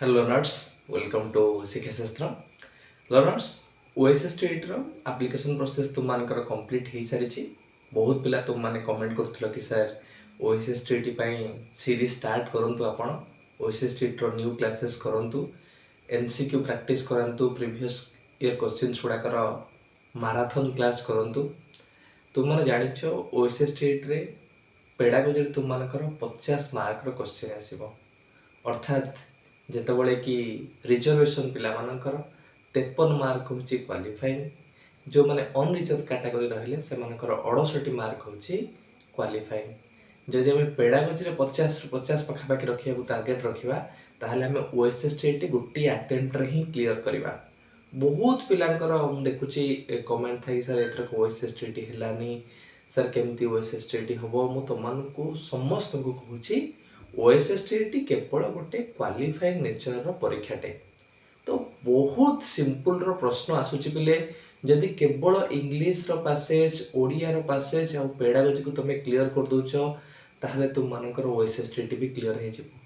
Hello learners, welcome to शिक्षा शास्त्र learners OSS TET ର application process तुम मानकर complete हो सारी बहुत पिला तुम माने कमेंट करथलो कि सर OSS TET ପାଇଁ सीरीज स्टार्ट करंतु आपण OSS TET ର न्यू क्लासेस करंतु MCQ प्रैक्टिस करंतु प्रीवियस ईयर क्वेश्चंस गुडा कर मैराथन क्लास करंतु तुम माने जानिछो OSS TET रे पेडागोजी तुम मानकर 50 मार्क रो क्वेश्चन आसीबो अर्थात जेतबले कि रिजर्वेशन पिला मानकर 53 मार्क होची क्वालिफाइंग जो माने अनरिजर्व कैटेगरी रहले से मानकर 68 मार्क होची क्वालिफाइंग जदि हम पेडागोजी रे 50 पाखापाखि रखिया टार्गेट रखिबा ताहले हम OSS TET गोटी अटेम्प्ट रे ही क्लियर करबा बहुत पिलांकर हम देखुची कमेंट थाई सर एथर OSS TET हेलानी सर केमती OSS TET हबो मु तो मानकु समस्त को कहूची OSS TET केवल गोटे क्वालिफाइंग नेचर रो परीक्षाटे तो बहुत सिंपल रो प्रश्न आसुची पिले जदि केवल इंग्लिश रो पैसेज ओडिया रो पैसेज आ पेडागोजी को तुम क्लियर कर दोछ ताहले तुम मानकर OSS TET भी क्लियर हे जिवो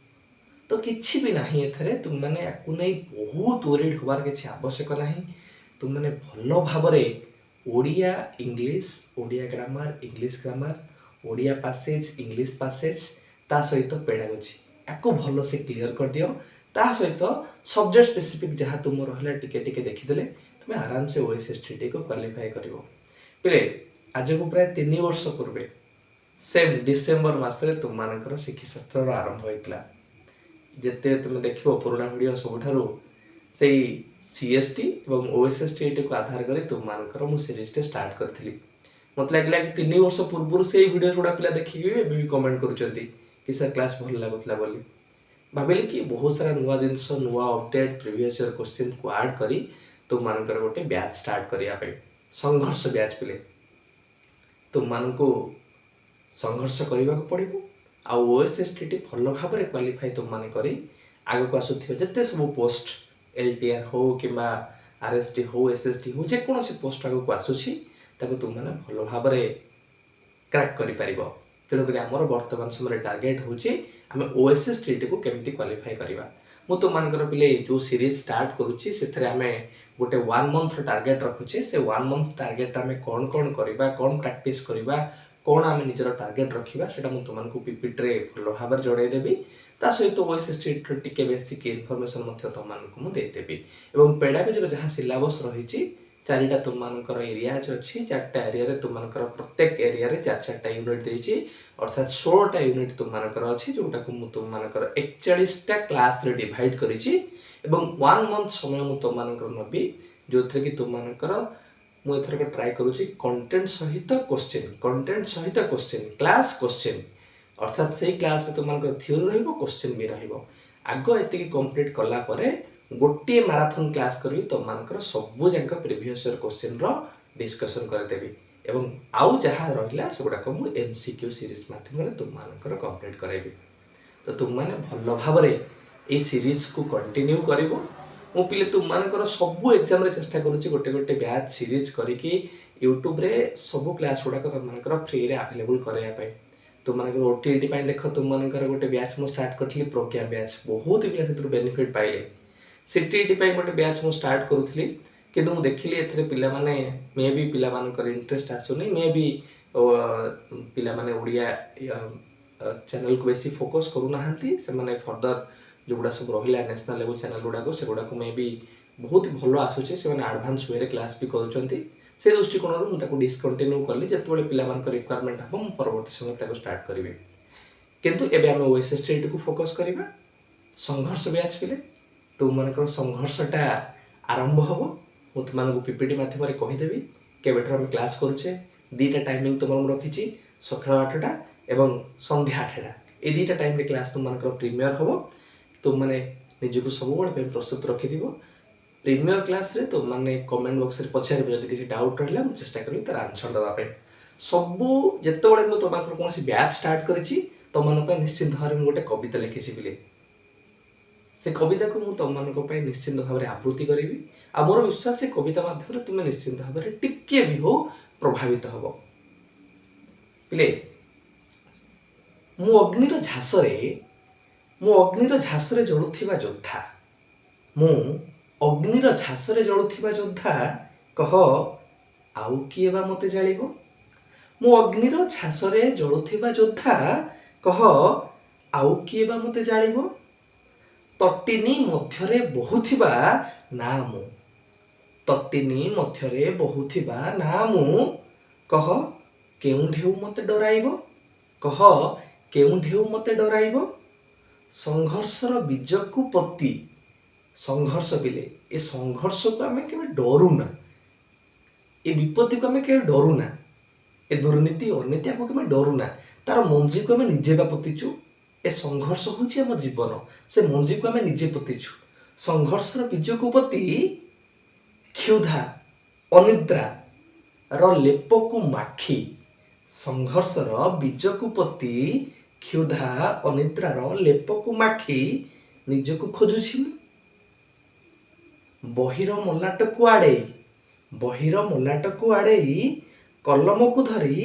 तो किछि भी नाही एथरे तुम माने आकु नै बहुत वरीड होबार किछि आवश्यक नाही तुम माने भलो भाबरे Odia grammar English grammar Odia passage English passage ता सहित पेडागोजी याको भलो से क्लियर कर दियो ता सहित सब्जेक्ट स्पेसिफिक जहाँ तुम रहला टिके देखिदेले तुम आराम से OSS TET को क्वालिफाई करिवो पिले आज को प्राय 3 वर्ष पूर्वे सेम डिसेंबर मासरे तुम मानकर शिक्षा शास्त्र आरंभ होइतला जेते तुम देखिबो पुराना वीडियो सबठारु सेई CST एवं OSS TET को आधार करे तुम मानकर मु सीरीज टे स्टार्ट करथिली मत लागला कि 3 वर्ष पूर्व से वीडियो थोड़ा पिला देखिबे भी कमेंट करूचंती कि सर क्लास भल लागुतला बोली भाबिली कि बहुत सारा नुवा जिनस नुवा अपडेट प्रीवियस ईयर क्वेश्चन को ऐड करी तुम मानकर गोटे बैच स्टार्ट करिया पे संघर्ष बैच पिले तुम मानको संघर्ष करबा को पड़िबो आ OSS TET भल भाबरे क्वालिफाई तुम माने करी आगो को आसुथियो जत्ते सब पोस्ट LTR हो किबा RST हो SST हो जे कोनोसी पोस्ट आगो को आसुछि ताको तुम माने भल भाबरे क्रैक करि परिबो तेणुक आमर बर्तमान समय टार्गेट हूँ आम OSS TET को केमती क्वालिफाई करवा मु तो मानकर पिले जो सीरीज स्टार्ट करुच्ची से आम गोटे 1 मंथ टार्गेट रखुचे से 1 मंथ टार्गेट आम कौन कौन करवा कौन प्रैक्टिस करवा कौन आम निजर टार्गेट रखा से तुमको पीपीटी भल भाव जनईदेवी ता सहित OSS TET टिके बेसिक इनफॉरमेशन तुमको मुदेदेवी और पेडागोजी जहाँ सिलेबस रही 4टा तुम मानकर एरिया अच्छी 4टा एरिया रे तुम मानकर प्रत्येक एरिया रे 4-4टा यूनिट देछि अर्थात 16टा यूनिट तुम मानकर अछि जोटा को मु तुम मानकर 41टा क्लास रे डिवाइड करिछि एवं 1 मंथ समय मु तुम मानकर नबी जोथरे कि तुम मानकर मु एथर को ट्राई करूछि कंटेंट सहित क्वेश्चन क्लास क्वेश्चन अर्थात सेही क्लास रे तुम मानकर थ्योरी रहइबो क्वेश्चन भी रहइबो आगो एतिकी कंप्लीट कला परे गोटे मैराथन क्लास करी तुम मानकर सबु जाक प्रीवियस ईयर क्वेश्चन रो डिस्कशन करदेवी एवं आउ जहाँ रहिला सेगुडा को मु MCQ सीरीज माध्यम तुम मानकर कंप्लीट कराइबी तो तुम माने भल भाबरे ए सीरीज को कंटिन्यू करिवो मु पिले तुम मानकर सबु एग्जाम रे चेष्टा करूची गोटे गोटे बैच सीरीज करिकी YouTube रे सबु क्लास गुडा को तुम मानकर फ्री रे अवेलेबल कराया पाए तुम मानकर OTET पाए देखो तुम मानकर गोटे बैच मु स्टार्ट करथली प्रोग्राम बैच बहुत पिला सेतु बेनिफिट पाइले CTET पाए गोटे बैच मु स्टार्ट करूथली किंतु मु देखिली एथरे पिला माने मे बी पिला मानकर इंटरेस्ट आसुनी मे बी पिला माने ओडिया चैनल को बेसी फोकस करू नाहंती से माने फर्दर जोगुडा सब रहिला नेशनल लेवल चैनल गुडा को सेगुडा को मे बी बहुत भलो आसुचे से माने एडवांस वे रे क्लास भी करूचंती से दृष्टिकोण रो मु ताको डिस्कंटिन्यू करली जतबेले पिला मानकर रिक्वायरमेंट हबो मु परवर्ती समय ताको स्टार्ट करबी किंतु एबे हम OSS TET को फोकस करबा संघर्ष बैच पिले तुम मानकर संघर्षटा आरंभ हम मु तुमको पीपीटी माध्यम कहीदेवी केवेठर आम क्लास करुचे 2टा टाइमिंग तुम रखी सकाल 8टा एवं संध्या 8टा ये 2टा टाइम रे क्लास तुम मानकर प्रीमियर हम तुम माने निजको सब बड़े प्रस्तुत रखिद प्रीमियर क्लास रे तुम माने कमेंट बॉक्स रे पचारे जदि किसी डाउट रहा मुझे चेष्टा करी तार आंसर देवाई सबू जितेबाला मुझे तुम कौन बैच स्टार्ट करी तुम निश्चित भाव में गोटे कविता लिखी बिले से कविता को मु तुम मानक निश्चित भाव में आवृत्ति करी आ मोर विश्वास से कविता माध्यम तुम निश्चित भाव में टिके भी हो प्रभावित हम पिले मु अग्निर झासरे जलुथिबा योद्धा ମୁଁ ଅଗ୍ନିର ଝାସରେ ଜଳୁଥିବା ଯୋଦ୍ଧା, କହ ଆଉ କିଏ ବା ମୋତେ ଜାଳିବ? ମୁଁ ଅଗ୍ନିର ଝାସରେ ଜଳୁଥିବା ଯୋଦ୍ଧା, କହ ଆଉ କିଏ ବା ମୋତେ ଜାଳିବ? ତଟିନୀ ମଧ୍ୟରେ ବହୁଥିବା ନା ମୁଁ, ତଟିନୀ ମଧ୍ୟରେ ବହୁଥିବା ନା ମୁଁ, କହ କେଉଁ ଢେଉ ମୋତେ ଡରାଇବ? କହ କେଉଁ ଢେଉ ମୋତେ ଡରାଇବ? ସଂଘର୍ଷର ବୀଜକୁ ପୋତି, ସଂଘର୍ଷ ପିଲେ ଏ ସଂଘର୍ଷକୁ ଆମେ କେବେ ଡରୁନା, ଏ ବିପତ୍ତିକୁ ଆମେ କେବେ ଡରୁନା, ଏ ଦୁର୍ନୀତି ଅନୀତିକୁ ଆମେ ଡରୁନା, ତାର ମଞ୍ଜିକୁ ଆମେ ନିଜେ ବା ପୋତିଛୁ। ଏ ସଂଘର୍ଷ ହେଉଛି ଆମ ଜୀବନ, ସେ ମଞ୍ଜିକୁ ଆମେ ନିଜେ ପୋତିଛୁ। ସଂଘର୍ଷର ବୀଜକୁ ପୋତି କ୍ଷୁଧା ଅନିଦ୍ରାର ଲେପକୁ ମାଖି, ସଂଘର୍ଷର ବୀଜକୁ ପୋତି କ୍ଷୁଧା ଅନିଦ୍ରାର ଲେପକୁ ମାଖି ନିଜକୁ ଖୋଜୁଛି ମୁଁ। ବହିର ମଲାଟକୁ ଆଡ଼େଇ, ବହିର ମଲାଟକୁ ଆଡ଼େଇ କଲମକୁ ଧରି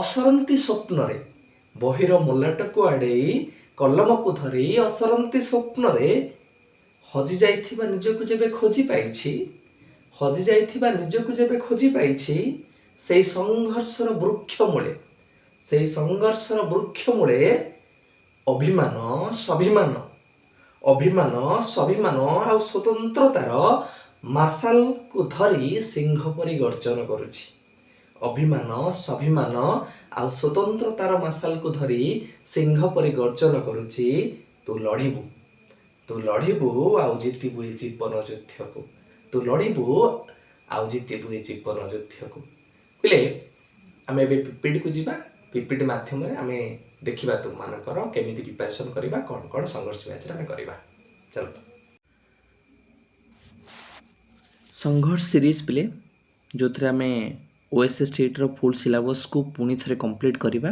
ଅସରନ୍ତି ସ୍ୱପ୍ନରେ, ବହିର ମଲାଟକୁ ଆଡ଼େଇ କଲମକୁ ଧରି ଅସରନ୍ତି ସ୍ୱପ୍ନରେ ହଜି ଯାଇଥିବା ନିଜକୁ ଯେବେ ଖୋଜି ପାଇଛି, ହଜି ଯାଇଥିବା ନିଜକୁ ଯେବେ ଖୋଜି ପାଇଛି, ସେଇ ସଂଘର୍ଷର ବୃକ୍ଷ ମୂଳେ, ସେଇ ସଂଘର୍ଷର ବୃକ୍ଷ ମୂଳେ ଅଭିମାନ ସ୍ୱାଭିମାନ, ଅଭିମାନ ସ୍ୱାଭିମାନ ଆଉ ସ୍ୱତନ୍ତ୍ରତାର ମାସାଲକୁ ଧରି ସିଂହ ପରି ଗର୍ଜନ କରୁଛି। ଅଭିମାନ ସ୍ୱାଭିମାନ ଆଉ ସ୍ୱତନ୍ତ୍ରତାର ମାସାଲକୁ ଧରି ସିଂହ ପରି ଗର୍ଜନ କରୁଛି। ତୁ ଲଢ଼ିବୁ, ତୁ ଲଢ଼ିବୁ ଆଉ ଜିତିବୁ ଏ ଜୀବନ ଯୁଦ୍ଧକୁ, ତୁ ଲଢ଼ିବୁ ଆଉ ଜିତିବୁ ଏ ଜୀବନ ଯୁଦ୍ଧକୁ। ପିଲେ ଆମେ ଏବେ ପିପିଟିକୁ ଯିବା। ପିପିଟି ମାଧ୍ୟମରେ ଆମେ ଦେଖିବା ତୁମମାନଙ୍କର କେମିତି ପ୍ରିପାରେସନ୍ କରିବା, କ'ଣ କ'ଣ ସଂଘର୍ଷ ବ୍ୟାଚ୍ରେ ଆମେ କରିବା। ଚାଲନ୍ତୁ। ସଂଘର୍ଷ ସିରିଜ୍ ପିଲେ, ଯେଉଁଥିରେ ଆମେ OSSTର ଫୁଲ୍ ସିଲାବସ୍କୁ ପୁଣି ଥରେ କମ୍ପ୍ଲିଟ୍ କରିବା,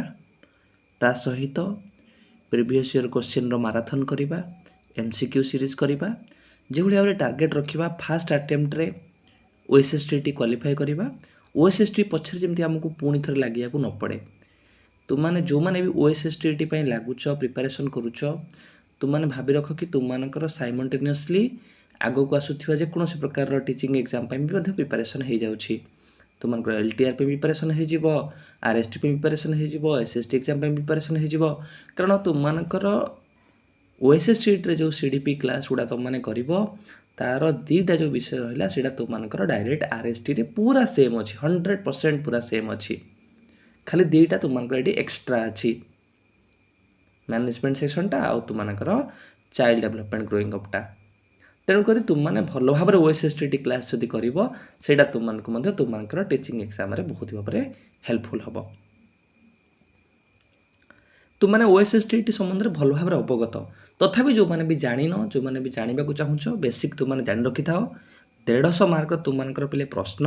ତା ସହିତ ପ୍ରିଭିୟସ୍ ଇୟର୍ କୋଶ୍ଚିନ୍ର ମାରାଥନ୍ କରିବା, MCQ ସିରିଜ୍ କରିବା, ଯେଉଁଭଳି ଭାବରେ ଟାର୍ଗେଟ୍ ରଖିବା ଫାଷ୍ଟ ଆଟେମ୍ପ୍ଟରେ OSST କ୍ୱାଲିଫାଏ କରିବା। OSST ପଛରେ ଯେମିତି ଆମକୁ ପୁଣି ଥରେ ଲାଗିବାକୁ ନ ପଡ଼େ। ତୁମମାନେ ଯେଉଁମାନେ ବି OSST ପାଇଁ ଲାଗୁଛ, ପ୍ରିପାରେସନ୍ କରୁଛ, ତୁମମାନେ ଭାବି ରଖ କି ତୁମମାନଙ୍କର ସାଇମଲ୍ଟେନିୟସଲି ଆଗକୁ ଆସୁଥିବା ଯେକୌଣସି ପ୍ରକାରର ଟିଚିଂ ଏକ୍ଜାମ୍ ପାଇଁ ବି ମଧ୍ୟ ପ୍ରିପାରେସନ୍ ହେଇଯାଉଛି। ତୁମମାନଙ୍କର LTR ପାଇଁ ପ୍ରିପାରେସନ୍ ହେଇଯିବ, RST ପାଇଁ ପ୍ରିପାରେସନ୍ ହେଇଯିବ, SST ଏକ୍ଜାମ୍ ପାଇଁ ପ୍ରିପାରେସନ୍ ହେଇଯିବ। କାରଣ ତୁମମାନଙ୍କର OSSTରେ ଯେଉଁ CDP କ୍ଲାସ୍ ଗୁଡ଼ା ତୁମମାନେ କରିବ, ତାର ଦୁଇଟା ଯେଉଁ ବିଷୟ ରହିଲା ସେଇଟା ତୁମମାନଙ୍କର ଡାଇରେକ୍ଟ RSTରେ ପୁରା ସେମ୍ ଅଛି, 100% ପୁରା ସେମ୍ ଅଛି। ଖାଲି ଦୁଇଟା ତୁମମାନଙ୍କର ଏଠି ଏକ୍ସଟ୍ରା ଅଛି, ମ୍ୟାନେଜମେଣ୍ଟ ସେକ୍ସନଟା ଆଉ ତୁମମାନଙ୍କର ଚାଇଲ୍ଡ ଡେଭଲପମେଣ୍ଟ ଗ୍ରୋଇଂ ଅପ୍ଟା। ତେଣୁକରି ତୁମମାନେ ଭଲ ଭାବରେ OSST କ୍ଲାସ୍ ଯଦି କରିବ, ସେଇଟା ତୁମମାନଙ୍କୁ ମଧ୍ୟ ତୁମମାନଙ୍କର ଟିଚିଂ ଏକ୍ଜାମ୍ରେ ବହୁତ ଭାବରେ ହେଲ୍ପଫୁଲ୍ ହେବ। ତୁମମାନେ OSST ସମ୍ବନ୍ଧରେ ଭଲ ଭାବରେ ଅବଗତ, ତଥାପି ଯେଉଁମାନେ ବି ଜାଣିନ, ଯେଉଁମାନେ ବି ଜାଣିବାକୁ ଚାହୁଁଛ, ବେସିକ୍ ତୁମମାନେ ଜାଣି ରଖିଥାଅ। 150 ମାର୍କର ତୁମମାନଙ୍କର ପିଲେ ପ୍ରଶ୍ନ,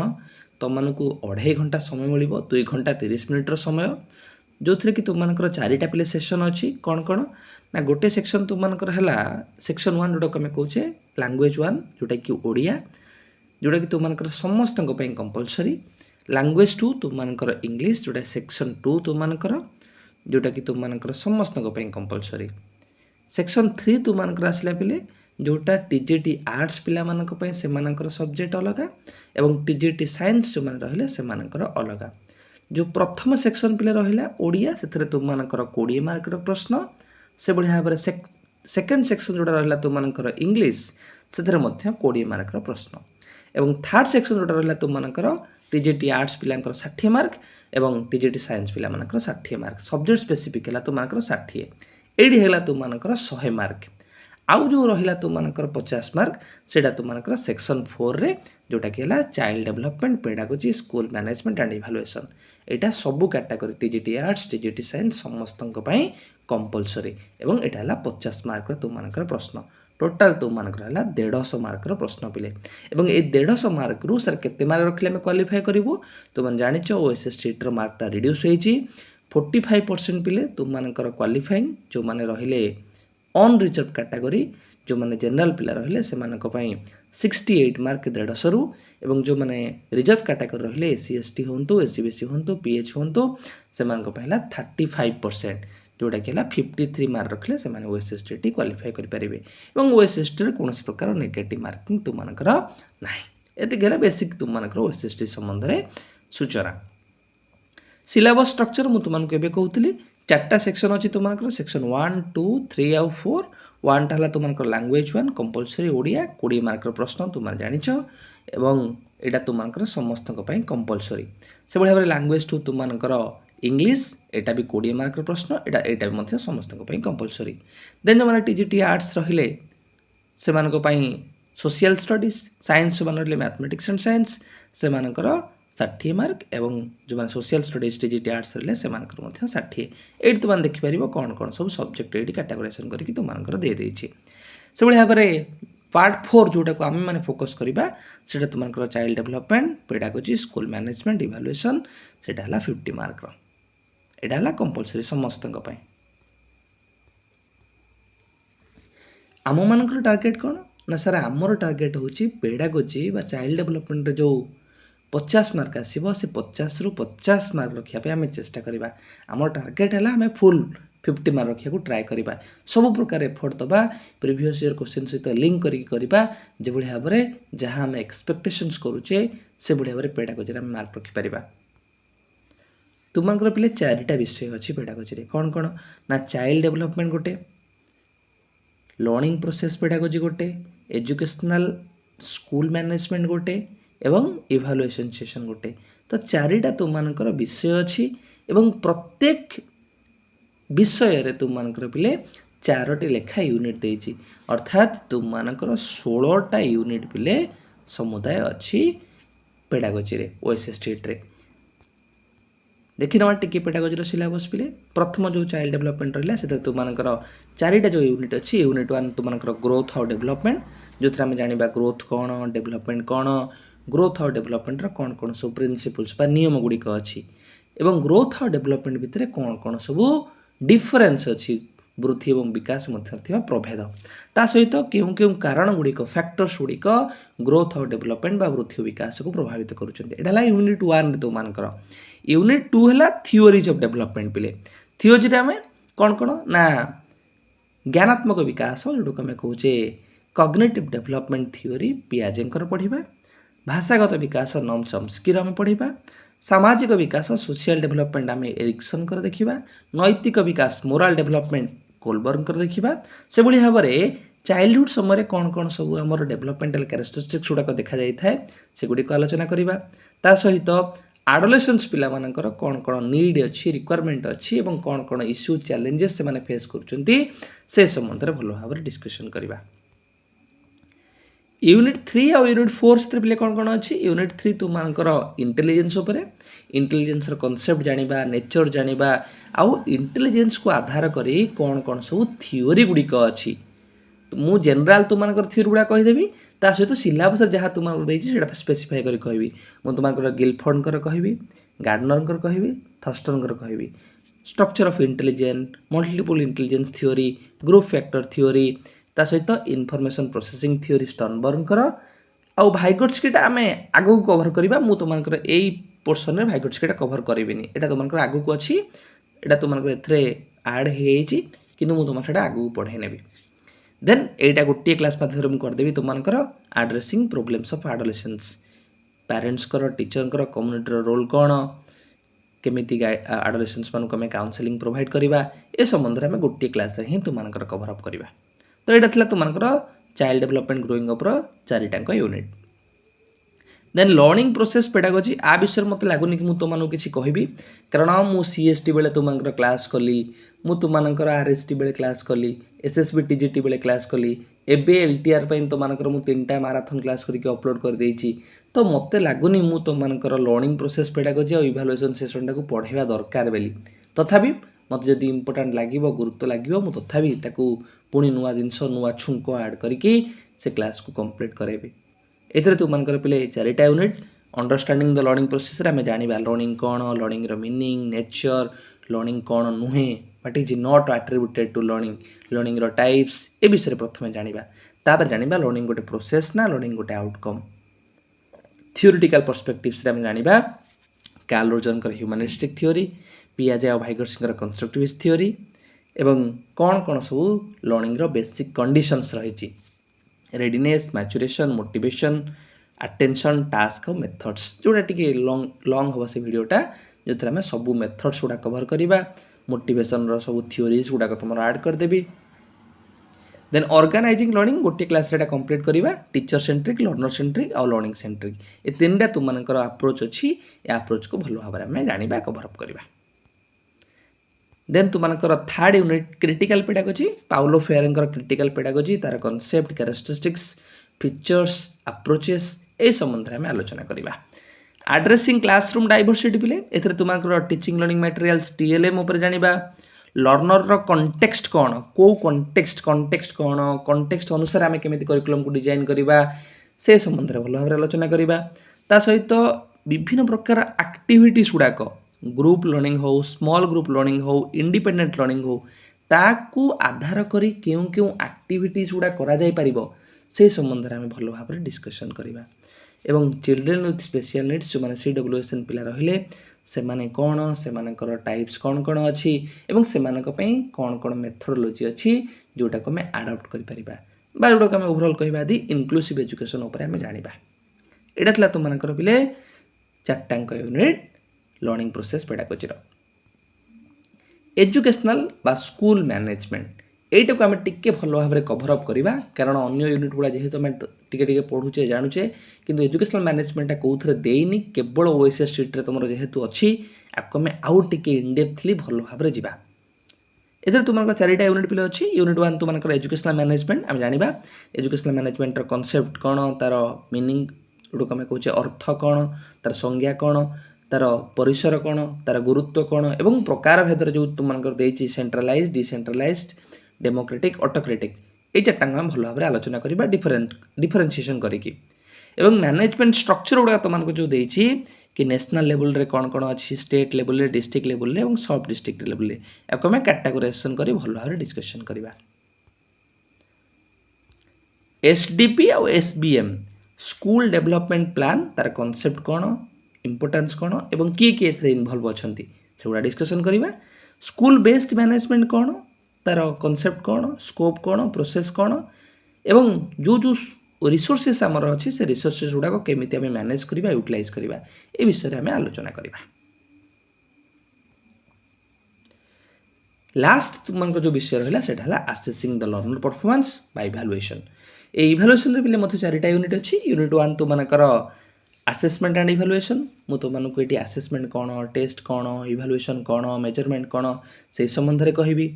ତୁମମାନଙ୍କୁ 2.5 ଘଣ୍ଟା ସମୟ ମିଳିବ, 2 ଘଣ୍ଟା 30 ମିନିଟ୍ର ସମୟ, ଯେଉଁଥିରେ କି ତୁମମାନଙ୍କର 4ଟା ପିଲେ ସେକ୍ସନ୍ ଅଛି। କ'ଣ କ'ଣ ନା, ଗୋଟେ ସେକ୍ସନ୍ ତୁମମାନଙ୍କର ହେଲା ସେକ୍ସନ୍ 1, ଯେଉଁଟାକୁ ଆମେ କହୁଛେ ଲାଙ୍ଗୁଏଜ୍ 1, ଯେଉଁଟାକି ଓଡ଼ିଆ, ଯେଉଁଟାକି ତୁମମାନଙ୍କର ସମସ୍ତଙ୍କ ପାଇଁ କମ୍ପଲସରି। ଲାଙ୍ଗୁଏଜ୍ 2 ତୁମମାନଙ୍କର ଇଂଲିଶ, ଯେଉଁଟା ସେକ୍ସନ୍ 2 ତୁମମାନଙ୍କର, ଯେଉଁଟାକି ତୁମମାନଙ୍କର ସମସ୍ତଙ୍କ ପାଇଁ କମ୍ପଲସରି। ସେକ୍ସନ୍ 3 ତୁମମାନଙ୍କର ଆସିଲା ପିଲେ, ଯେଉଁଟା TGT ଆର୍ଟ୍ସ ପିଲାମାନଙ୍କ ପାଇଁ ସେମାନଙ୍କର ସବଜେକ୍ଟ ଅଲଗା, ଏବଂ TGT ସାଇନ୍ସ ଯେଉଁମାନେ ରହିଲେ ସେମାନଙ୍କର ଅଲଗା। ଯେଉଁ ପ୍ରଥମ ସେକ୍ସନ୍ ପିଲା ରହିଲା ଓଡ଼ିଆ, ସେଥିରେ ତୁମମାନଙ୍କର 20 ମାର୍କର ପ୍ରଶ୍ନ। ସେଭଳି ଭାବରେ ସେକେଣ୍ଡ ସେକ୍ସନ୍ ଯେଉଁଟା ରହିଲା ତୁମମାନଙ୍କର ଇଂଲିଶ, ସେଥିରେ ମଧ୍ୟ 20 ମାର୍କର ପ୍ରଶ୍ନ। ଏବଂ ଥାର୍ଡ଼ ସେକ୍ସନ୍ ଯେଉଁଟା ରହିଲା ତୁମମାନଙ୍କର TGT ଆର୍ଟ୍ସ ପିଲାଙ୍କର 60 ମାର୍କ ଏବଂ TGT ସାଇନ୍ସ ପିଲାମାନଙ୍କର 60 ମାର୍କ। ସବଜେକ୍ଟ ସ୍ପେସିଫିକ୍ ହେଲା ତୁମମାନଙ୍କର 60। ଏଇଠି ହେଲା ତୁମମାନଙ୍କର 100 ମାର୍କ। ଆଉ ଯେଉଁ ରହିଲା ତୁମମାନଙ୍କର 50 ମାର୍କ, ସେଇଟା ତୁମମାନଙ୍କର ସେକ୍ସନ୍ 4ରେ, ଯେଉଁଟାକି ହେଲା child development, pedagogy, school management and evaluation. ଏଇଟା ସବୁ category TGT arts, TGT science ସମସ୍ତଙ୍କ ପାଇଁ କମ୍ପଲସରି। ଏବଂ ଏଇଟା ହେଲା 50 ମାର୍କର ତୁମମାନଙ୍କର ପ୍ରଶ୍ନ। ଟୋଟାଲ୍ ତୁମମାନଙ୍କର ହେଲା 150 ମାର୍କର ପ୍ରଶ୍ନ ପିଲେ। ଏବଂ ଏଇ 150 ମାର୍କରୁ ସାର୍ କେତେ ମାର୍କ ରଖିଲେ ଆମେ କ୍ୱାଲିଫାଏ କରିବୁ? ତୁମମାନେ ଜାଣିଛ OSSTର ମାର୍କଟା ରିଡ୍ୟୁସ୍ ହେଇଛି। 45% ପିଲେ ତୁମମାନଙ୍କର କ୍ୱାଲିଫାଇଂ, ଯେଉଁମାନେ ରହିଲେ ଅନରିଜର୍ଭ କ୍ୟାଟାଗୋରୀ, ଯେଉଁମାନେ ଜେନେରାଲ ପିଲା ରହିଲେ ସେମାନଙ୍କ ପାଇଁ 68 ମାର୍କ 150ରୁ, ଏବଂ ଯେଉଁମାନେ ରିଜର୍ଭ କ୍ୟାଟାଗୋରୀ ରହିଲେ SC ST ହୁଅନ୍ତୁ, SC BC ହୁଅନ୍ତୁ, PH ହୁଅନ୍ତୁ, ସେମାନଙ୍କ ପାଇଁ ହେଲା 35%, जोटा कि 53 मार्क रखले से ओएसएसटी क्वालिफाई करेंगे और ओएसएसटी कौन प्रकार नेगेटिव मार्किंग तुम मानकर ना ये बेसिक तुम मानकर ओएसएसटी संबंध में सूचना सिलेबस स्ट्रक्चर मुझे तुमको एवं कहूली 4टा सेक्शन अच्छी तुम सेक्शन 1 2 3 आउ 4 1 टा तुम लैंग्वेज 1 कंपलसरी ओडिया 20 मार्क प्रश्न तुम जानिछ एवं एटा तुम समस्त कंपलसरी से भाव में लैंग्वेज 2 तुम इंग्लिश एटा भी 20 मार्क प्रश्न एटा भी समस्त कंपलसरी देन जो मैंने टीजीटी आर्ट्स रहिले से सोशल स्टडीज साइंस जो मैथमेटिक्स एंड साइंस से 60 मार्क एवं जो मैंने सोशल स्टडीज टीजीटी आर्ट्स रहिले से 60 ये तुम देखिपर कौन कौन सब सब्जेक्ट ये कैटेगोराइजेशन करके तुम दे देछि से भाव में पार्ट 4 जोटा को आम मैंने फोकस करवा से तुम child development pedagogy school management evaluation से 50 मार्क एटा कंपलसरी समस्त आम मान टार्गेट कौन ना सर आमर टार्गेट हूँ पेडागोजी चाइल्ड डेवलपमेंट जो 50 मार्क आसो से 50 रु 50 मार्क रखापी आम चेष्टा करवा आम टार्गेट है आम फुल 50 मार्क रखा ट्राए करवा सब प्रकार एफर्ट दबा प्रिवियस ईयर क्वेश्चन सहित लिंक करवा जो भाव में जहाँ आम एक्सपेक्टेशंस करुचे से भाव में पेडागोजी आम मार्क रखिपर तुम पे 4टा विषय अच्छी पेडागोजी कौन कौन ना चाइल्ड डेवलपमेंट गोटे लर्निंग प्रोसेस पेडागोजी गोटे एजुकेशनल स्कूल मैनेजमेंट गोटे एवं इवैल्यूएशन सेशन गोटे तो 4टा तुम विषय अच्छी एवं प्रत्येक विषय रे तुम पे 4टी लेखा यूनिट देछि अर्थात तुम 16टा यूनिट पे समुदाय अच्छी पेडागोजी रे ओएसएसटी रे देखि नवा टिके पेडागोजी सिलेबस पे प्रथम जो चाइल्ड डेवलपमेंट रहा से तुम 4टा जो यूनिट अच्छी यूनिट 1 तुम ग्रोथ और डेवलपमेंट जो आम जाना ग्रोथ कौन डेवलपमेंट कौन ग्रोथ और डेवलपमेंट कौन कौन सब प्रिंसिपल्स बा नियम गुड़िक अच्छी एवं ग्रोथ और डेवलपमेंट भितर कौन कौन सब डिफरेन्स अच्छी वृद्धि और विकास मध्य प्रभेद ता सहित क्यों क्यों कारण गुड़िक फैक्टर्स गुड़िक ग्रोथ और डेवलपमेंट बा वृद्धि और विकास को प्रभावित करुँचा यूनिट 1 तुम यूनिट 2 है थियोरीज ऑफ डेवलपमेंट पे थियोरी आम कौन कौन ना ज्ञानात्मक विकास जो आम कहे कॉग्निटिव डेवलपमेंट थियोरी पियाजेंकर पढ़ा भाषागत विकास नॉम चॉम्स्की आम पढ़ा सामाजिक विकास सोशल डेवलपमेंट आम एरिक्सन देखा नैतिक विकास मोराल डेवलपमेंट कोलबर्ग देखा से भाव में चाइल्डहुड समय कौन कौन सब आम डेवलपमेंटल कैरेक्टरिस्टिक्स गुड़ाक देखा जाए से गुड़िक आलोचना करवा ता सहित आडोलेसेंस पिला मानकर कौन कौन नीड अच्छी रिक्वायरमेंट अच्छी और कौन कौन इश्यू चैलेंजेस से फेस कर संबंध में भल भाव में डिस्कशन करवा यूनिट 3 और यूनिट 4 से पे कौन कौन अच्छी यूनिट 3 तुम इंटेलिजेंस इंटेलिजेंस कॉन्सेप्ट जानिबा नेचर जानिबा आउ इंटेलिजेंस को आधार करी कौन कौन सब थियोरी गुड़िक अच्छी मु जनरल तुम थियोरी गुड़ा कहीदेवी ता सहित सिलेबस जहाँ तुम स्पेसिफाई कर कहि तुम गिलफोर्ड कहि गार्डनर कहि थर्स्टन कहि structure of intelligence multiple intelligence theory group factor theory ता सहित इनफॉरमेशन प्रोसेसिंग थियोरी स्टर्नबर्गर आउ भाइगोट्स्कीटा आम आगू कवर करवा मु तुम यही पोर्सन में भाइगोट्स्कीटा कवर करेनि एटा तुम आगू को अच्छी एटा तुम आड हो तुम से आगू पढ़े नेबी देन एटा गोटे क्लास मध्यम करदेवी तुम addressing problems of adolescence parents teacher community role कौन केमिति एडोलेसेंस मानक आम काउंसलिंग प्रोवाइड करवा ए संबंध में गोटे क्लास ही तुम कवर अप करवा तो यहाँ तुम चाइल्ड डेवलपमेंट ग्रोइंग अप 4टा unit then learning process pedagogy आ विषय मत लगुनि कि तुमको किसी कहबी कारण मु सीएसटी बेले तुम क्लास कली मु तुम आरएसटी बेले क्लास कली एसएसबी टीजीटी बेले क्लास कली एबे एलटीआर तुम 3टा माराथन क्लास करके अपलोड कर देछि तो मत लगुनि मु तुम लर्निंग प्रोसेस पेडागोजी और इवैल्यूएशन सेशन को पढ़ाइबा दरकार बेली तथापि मत जदि इंपोर्टेंट लगे गुरुत्व लगे मुझे तथापि पुणी नुआ जिनस नुआ छुंक ऐड करके से क्लास को कंप्लीट करेबी एथरे तुम पे 4टा unit understanding the learning process आम जाना लर्निंग कौन लर्निंग मीनिंग नेचर लर्निंग कौन नुहे what is not attributed to learning types ए विषय प्रथम जाना तापर जाना लर्निंग गोटे प्रोसेस ना लर्निंग गोटे आउटकम थियोरिटिकल पर्सपेक्टिव्स आम जाना कार्ल रोजर ह्यूमनिस्टिक थियोरी पियाजे और भाइगोट्स्की कंस्ट्रक्टिविस्ट थियोरी एवं कौन कौन सब लर्निंग रो बेसिक कंडीशंस रही readiness maturation motivation attention task और मेथड्स जोटा टी लॉन्ग हम से वीडियोटा जो आम सब मेथड्स गुड़ा कवर करवा मोटिवेशन सब थ्योरीज गुड़ाक तुम ऐड करदेवी देन ऑर्गेनाइजिंग लर्निंग गोटे क्लास कंप्लीट करवा टीचर सेंट्रिक लर्नर सेंट्रिक और लर्निंग सेंट्रिक ये तीनटा तुम अप्रोच अच्छी अप्रोच को भल भाव में जाना कवरअप करवा देन तुमकर third unit critical pedagogy Paulo Freire critical pedagogy तार कॉन्सेप्ट कैरेक्टरिस्टिक्स फीचर्स अप्रोचेस ए संबंध में आलोचना करवा एड्रेसिंग क्लासरूम डाइवर्सिटी पिले एथरे तुमकर टीचिंग लर्निंग मटेरियल्स टीएलएम ऊपर जानिबा लर्नर रो कॉन्टेक्स्ट कौन को कॉन्टेक्स्ट कॉन्टेक्स्ट अनुसार आम केमी करिकुलम को डिजाइन करवा से संबंध में भल भाव आलोचना करवा ता सहित विभिन्न प्रकार एक्टिविटीज गुड़ाक ग्रुप लर्निंग हो स्मॉल ग्रुप लर्निंग हो इंडिपेंडेंट लर्निंग हो ताकू आधार करी क्यों क्यों एक्टिविटीज गुड़ा करा जाय परिबो से संबंध में आम भल भाव डिस्कशन करवा एवं चिल्ड्रेन विथ स्पेशल नीड्स जो मैंने CWSN पिला रहिले से माने कौन से मानकर टाइप्स कौन कौन अच्छी एवं से कौन कौन मेथोडोलॉजी अच्छी जोटा को आम आडप्ट करिपरिबा बा जोटा को आम ओवरऑल कहबा आदि इनक्लूसिव एजुकेशन ऊपर आम जानिबा एटा थला तुमनकर पिले चारटांक unit learning process pedagogy educational बा स्कूल मैनेजमेंट यहीटा को आम टिके भल भाव में कभरअप करवा कारण अन्य यूनिट गुड़ा जेहेतु आम टिके पढ़ुचे जानूचे किंतु एजुकेशनल मैनेजमेंटा कौन देनी केवल ओएसएस स्ट्रीट तुम जेहेतु अच्छी आपको आम आउ टे इनडेप्थली भल भाव में जावा एथर तुम चारिटा यूनिट पिले अच्छी यूनिट 1 तुम एजुकेशनल मैनेजमेंट आम जाना एजुकेशनल मैनेजमेंट कॉन्सेप्ट कौन तार मीनिंग जो आम कहे अर्थ कौन तार संज्ञा कौन तार परिसर कौन तार गुरुत्व कौन एवं प्रकार भेदर जो तुमको सेंट्रलाइज डिसेंट्रलाइज्ड डेमोक्रेटिक ऑटोक्रेटिक ये चार्टा आम भल भाव में आलोचना करवा डिफरेन्सीएसन करके एवं मैनेजमेंट स्ट्रक्चर गुड़ा तुमको जो देती कि नेशनल लेवल रे कौन कौन अच्छी स्टेट लेवल रे डिस्ट्रिक्ट लेवल रे सब डिस्ट्रिक्ट लेवल रे आपको आम कैटेगोराइजेशन कर भल भाव में डिस्कशन करवा SDP और SBM स्कूल डेवलपमेंट प्लान तार कॉन्सेप्ट कौन इंपोर्टेंस कौन एवं किए किए एथरे इन्वॉल्व अछंती सेगुड़ा डिस्कशन करवा स्कूल बेस्ड मैनेजमेंट कौन तार कॉन्सेप्ट कौन स्कोप कौन प्रोसेस कौन एवं जो जो रिसोर्सेस आमर अच्छी से रिसोर्सेस गुड़ाक केमी आम मैनेज करवा यूटिलाइज करवा ए विषय में आलोचना करवा लास्ट तुमको जो विषय रहा है assessing the learner performance by evaluation ए इवैल्यूएशन रे पिले चारिटा यूनिट अच्छी यूनिट 1 तुमकर आसेसमेंट एंड इवैल्यूएशन मु तुमको ये आसेसमेंट कौन टेस्ट कौन इवैल्यूएशन कौन मेजरमेंट कौन से संबंध में कहबी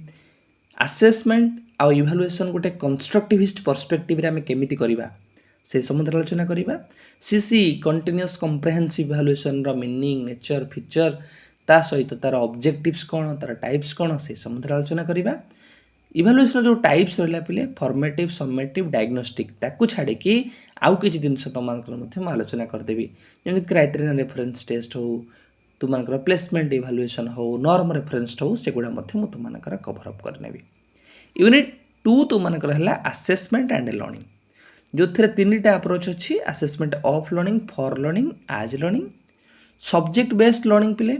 आसेसमेंट आउ इवैल्यूएशन गोटे कंस्ट्रक्टिविस्ट पर्सपेक्टिव रे आम केमिति करबा से संबंध आलोचना करबा CC कंटीन्यूअस कॉम्प्रिहेंसिव इवैल्यूएशन रो मीनिंग नेचर फीचर ता सहित तार ऑब्जेक्टिव्स कौन तार टाइप्स कौन से संबंध आलोचना करबा इवैल्यूएशन जो टाइप्स रहा पिले फॉर्मेटिव समेटिव डायग्नोस्टिक ताकू छाड़ी कि आउ किसी जिनस तुम आलोचना करदेवी जमी क्राइटेरियन रेफरेंस टेस्ट हो तुमको प्लेसमेंट इवैल्यूएशन हो नॉर्म रेफरेंस हो सेगुड़ा तुमको कवरअप करनेबी यूनिट 2 तुमको है आसेसमेंट एंड लर्निंग जो थे 3टा अप्रोच अच्छी assessment of learning for learning as learning subject based learning पिले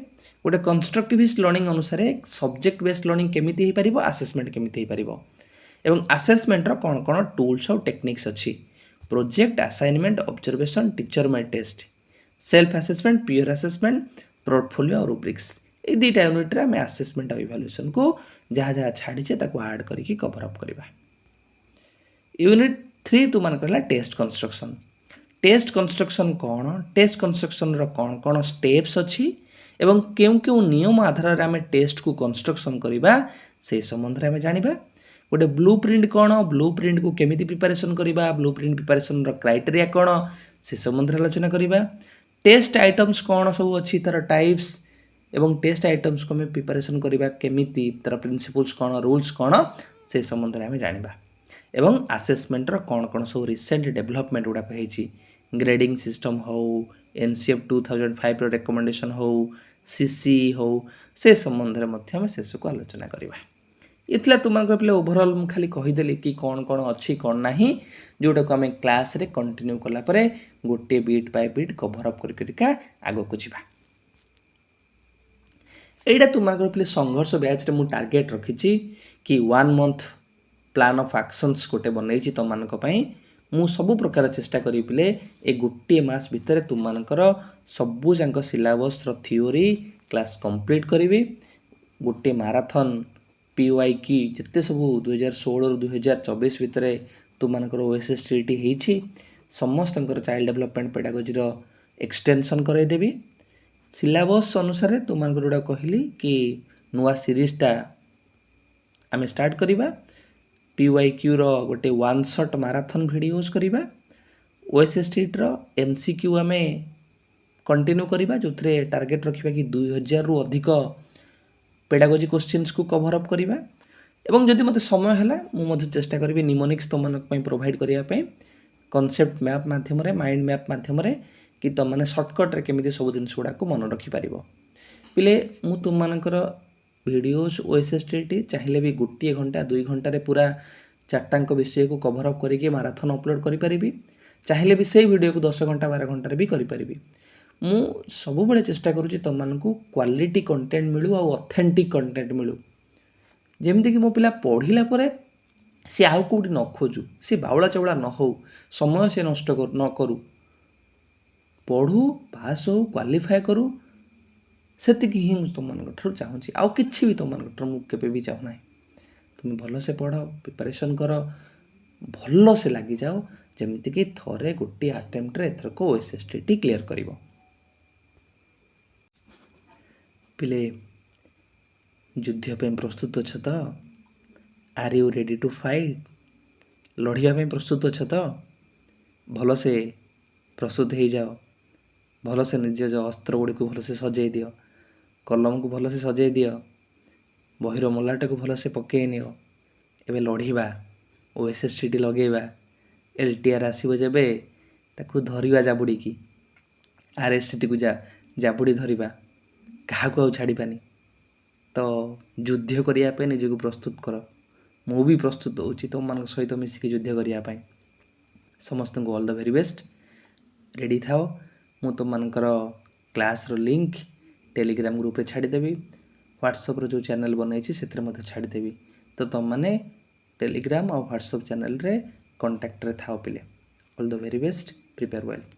गोटे कंस्ट्रक्टिविस्ट लर्निंग अनुसार सब्जेक्ट बेस्ड लर्निंग केमिति हो पारिबो आसेसमेंट केमिति हो पारिबो एवं आसेसमेंट रो कौन कौन टूल्स और टेक्निक्स अच्छी project assignment observation teacher made test self assessment peer assessment portfolio और रुब्रिक्स ये 2टा यूनिट रे हमें असेसमेंट और इवैल्यूएशन को जहाँ जहाँ छाड़ीचे ताको ऐड करके कवरअप करवा यूनिट 3 तुमको है टेस्ट कंस्ट्रक्शन कौन टेस्ट कंस्ट्रक्शन रो कौन कौन स्टेप्स अच्छी एवं क्यों क्यों नियम आधार आम टेस्ट को कंस्ट्रक्शन करवा से संबंध में आम जाना गोटे ब्लू प्रिंट कौन ब्लू प्रिंट को केमिति प्रिपरेशन करवा ब्लू प्रिंट प्रिपरेशन क्राइटेरिया कौन से संबंध में आलोचना करवा टेस्ट आइटम्स कौन सब अच्छी तार टाइप्स एवं टेस्ट आइटम्स को हमें प्रिपरेशन करवा केमिति तार प्रिंसिपल्स कौन रूल्स कौन से संबंध में आम जाना एवं आसेसमेंट कौन कौन सब रिसेंट डेवलपमेंट गुड़ाक होती ग्रेडिंग सिस्टम हो NCF 2005 रो रिकमेंडेशन हो CC हो से संबंध में शेष को आलोचना करवा इतला तुमको पे ओवरऑल मुझे खाली कहीदेली कि कौन कौन अच्छी कौन ना जोटा को आम क्लास रे कंटिन्यू कलापर गोटे बीट बाय बीट कभरअप करके आग को जा ଏଇଟା ତୁମମାନଙ୍କର ପିଲେ ସଂଘର୍ଷ ବ୍ୟାଚ୍ରେ ମୁଁ ଟାର୍ଗେଟ୍ ରଖିଛି କି 1 ମନ୍ଥ ପ୍ଲାନ୍ ଅଫ୍ ଆକ୍ସନ୍ସ ଗୋଟେ ବନେଇଛି ତୁମମାନଙ୍କ ପାଇଁ। ମୁଁ ସବୁ ପ୍ରକାର ଚେଷ୍ଟା କରିବି ପିଲେ ଏ ଗୋଟିଏ ମାସ ଭିତରେ ତୁମମାନଙ୍କର ସବୁ ଯାକ ସିଲାବସ୍ର ଥିଓରି କ୍ଲାସ୍ କମ୍ପ୍ଲିଟ୍ କରିବି। ଗୋଟିଏ ମାରାଥନ୍ PYQ ଯେତେ ସବୁ 2016ରୁ 2024 ଭିତରେ ତୁମମାନଙ୍କର OSSTT ହେଇଛି ସମସ୍ତଙ୍କର ଚାଇଲ୍ଡ ଡେଭଲପମେଣ୍ଟ ପେଡାଗୋଜିର ଏକ୍ସଟେନସନ୍ କରାଇଦେବି। ସିଲାବସ୍ ଅନୁସାରେ ତୁମମାନଙ୍କର ଯୋଉଟା କହିଲି କି ନୂଆ ସିରିଜଟା ଆମେ ଷ୍ଟାର୍ଟ କରିବା। PYQର ଗୋଟେ 1 shot ମାରାଥନ୍ ଭିଡ଼ିଓସ୍ କରିବା। OSSTTର MCQ ଆମେ କଣ୍ଟିନ୍ୟୁ କରିବା, ଯେଉଁଥିରେ ଟାର୍ଗେଟ୍ ରଖିବା କି 2000ରୁ ଅଧିକ ପେଡାଗୋଜି କୋଶ୍ଚିନ୍ସକୁ କଭର୍ ଅପ୍ କରିବା। ଏବଂ ଯଦି ମୋତେ ସମୟ ହେଲା ମୁଁ ମଧ୍ୟ ଚେଷ୍ଟା କରିବି ନିମୋନିକ୍ସ ତୁମମାନଙ୍କ ପାଇଁ ପ୍ରୋଭାଇଡ଼ କରିବା ପାଇଁ, କନସେପ୍ଟ ମ୍ୟାପ୍ ମାଧ୍ୟମରେ, ମାଇଣ୍ଡ ମ୍ୟାପ୍ ମାଧ୍ୟମରେ, କି ତୁମମାନେ ସର୍ଟକଟ୍ରେ କେମିତି ସବୁ ଜିନିଷ ଗୁଡ଼ାକୁ ମନେ ରଖିପାରିବ। ପିଲେ ମୁଁ ତୁମମାନଙ୍କର ଭିଡ଼ିଓସ୍ OSSTT ଚାହିଁଲେ ବି 1 ଘଣ୍ଟା 2 ଘଣ୍ଟାରେ ପୁରା 4ଟାଙ୍କ ବିଷୟକୁ କଭର୍ ଅପ୍ କରିକି ମାରାଥନ୍ ଅପଲୋଡ଼ କରିପାରିବି। ଚାହିଁଲେ ବି ସେଇ ଭିଡ଼ିଓକୁ 10 ଘଣ୍ଟା 12 ଘଣ୍ଟାରେ ବି କରିପାରିବି। ମୁଁ ସବୁବେଳେ ଚେଷ୍ଟା କରୁଛି ତୁମମାନଙ୍କୁ କ୍ୱାଲିଟି କଣ୍ଟେଣ୍ଟ ମିଳୁ ଆଉ ଅଥେଣ୍ଟିକ୍ କଣ୍ଟେଣ୍ଟ ମିଳୁ। ଯେମିତିକି ମୋ ପିଲା ପଢ଼ିଲା ପରେ ସେ ଆଉ କେଉଁଠି ନ ଖୋଜୁ, ସେ ବାଉଳା ଚାଉଳା ନ ହେଉ, ସମୟ ସେ ନଷ୍ଟ ନ କରୁ, ପଢ଼ୁ, ପାସ୍ ହେଉ, କ୍ୱାଲିଫାଏ କରୁ, ସେତିକି ହିଁ ମୁଁ ତୁମମାନଙ୍କ ଠାରୁ ଚାହୁଁଛି। ଆଉ କିଛି ବି ତୁମମାନଙ୍କ ଠାରୁ ମୁଁ କେବେ ବି ଚାହୁଁନାହିଁ। ତୁମେ ଭଲସେ ପଢ଼, ପ୍ରିପାରେସନ୍ କର, ଭଲସେ ଲାଗିଯାଅ, ଯେମିତିକି ଥରେ ଗୋଟିଏ ଆଟେମ୍ପ୍ଟରେ ଏଥରକ OSSTT କ୍ଲିୟର କରିବ। ପିଲେ ଯୁଦ୍ଧ ପାଇଁ ପ୍ରସ୍ତୁତ ଅଛ ତ? Are you ready two fight? ଲଢ଼ିବା ପାଇଁ ପ୍ରସ୍ତୁତ ଅଛ ତ? ଭଲସେ ପ୍ରସ୍ତୁତ ହେଇଯାଅ। ଭଲସେ ନିଜ ଅସ୍ତ୍ର ଗୁଡ଼ିକୁ ଭଲସେ ସଜେଇ ଦିଅ, କଲମକୁ ଭଲସେ ସଜେଇ ଦିଅ, ବହିର ମଲାଟାକୁ ଭଲସେ ପକେଇ ନିଅ। ଏବେ ଲଢ଼ିବା, OSSTT ଲଗେଇବା, LTR ଆସିବ ଯେବେ ତାକୁ ଧରିବା ଜାବୁଡ଼ିକି, RSTTକୁ ଜାବୁଡ଼ି ଧରିବା, କାହାକୁ ଆଉ ଛାଡ଼ିବାନି। ତ ଯୁଦ୍ଧ କରିବା ପାଇଁ ନିଜକୁ ପ୍ରସ୍ତୁତ କର। ମୁଁ ବି ପ୍ରସ୍ତୁତ ହେଉଛି ତୁମମାନଙ୍କ ସହିତ ମିଶିକି ଯୁଦ୍ଧ କରିବା ପାଇଁ। ସମସ୍ତଙ୍କୁ all the very best. Ready ଥାଅ। ମୁଁ ତୁମମାନଙ୍କର କ୍ଲାସ୍ର ଲିଙ୍କ୍ ଟେଲିଗ୍ରାମ ଗ୍ରୁପ୍ରେ ଛାଡ଼ିଦେବି। ହ୍ୱାଟ୍ସଆପ୍ର ଯେଉଁ ଚ୍ୟାନେଲ୍ ବନେଇଛି ସେଥିରେ ମଧ୍ୟ ଛାଡ଼ିଦେବି। ତ ତୁମମାନେ ଟେଲିଗ୍ରାମ ଆଉ ହ୍ୱାଟ୍ସଆପ୍ ଚ୍ୟାନେଲ୍ରେ କଣ୍ଟାକ୍ଟରେ ଥାଅ ପିଲେ। All the very best. Prepare well.